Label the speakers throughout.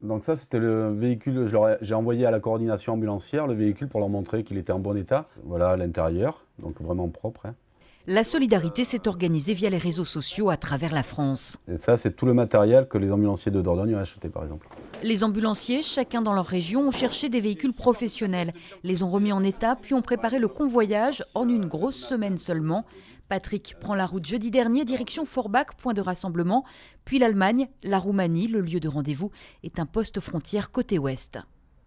Speaker 1: Donc ça, c'était le véhicule, j'ai envoyé à la coordination ambulancière le véhicule pour leur montrer qu'il était en bon état. Voilà l'intérieur, donc vraiment propre, hein.
Speaker 2: La solidarité s'est organisée via les réseaux sociaux à travers la France.
Speaker 1: Et ça, c'est tout le matériel que les ambulanciers de Dordogne ont acheté, par exemple.
Speaker 2: Les ambulanciers, chacun dans leur région, ont cherché des véhicules professionnels, les ont remis en état, puis ont préparé le convoyage en une grosse semaine seulement. Patrick prend la route jeudi dernier, direction Forbach, point de rassemblement, puis l'Allemagne, la Roumanie, le lieu de rendez-vous est un poste frontière côté ouest.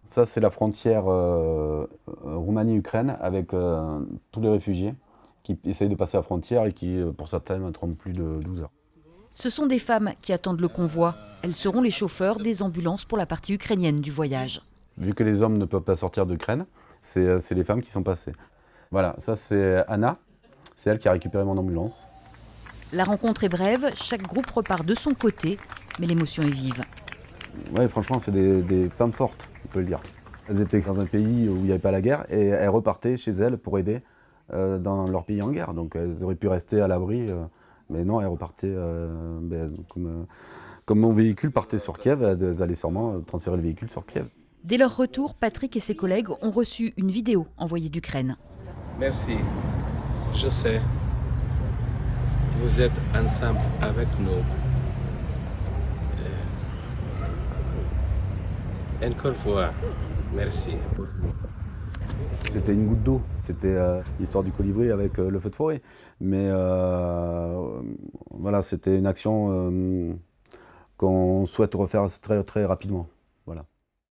Speaker 1: Ça, c'est la frontière Roumanie-Ukraine avec tous les réfugiés qui essayent de passer la frontière et qui, pour certains, mettront plus de 12 heures.
Speaker 2: Ce sont des femmes qui attendent le convoi. Elles seront les chauffeurs des ambulances pour la partie ukrainienne du voyage.
Speaker 1: Vu que les hommes ne peuvent pas sortir d'Ukraine, c'est les femmes qui sont passées. Voilà, ça c'est Anna, c'est elle qui a récupéré mon ambulance.
Speaker 2: La rencontre est brève, chaque groupe repart de son côté, mais l'émotion est vive.
Speaker 1: Ouais, franchement, c'est des femmes fortes, on peut le dire. Elles étaient dans un pays où il n'y avait pas la guerre et elles repartaient chez elles pour aider dans leur pays en guerre. Donc elles auraient pu rester à l'abri, mais non, elles repartaient comme mon véhicule partait sur Kiev, elles allaient sûrement transférer le véhicule sur Kiev.
Speaker 2: Dès leur retour, Patrick et ses collègues ont reçu une vidéo envoyée d'Ukraine.
Speaker 3: Merci, je sais. Vous êtes ensemble avec nous. Encore une fois, merci pour vous.
Speaker 1: C'était une goutte d'eau, c'était l'histoire du colibri avec le feu de forêt. Mais voilà, c'était une action qu'on souhaite refaire très, très rapidement.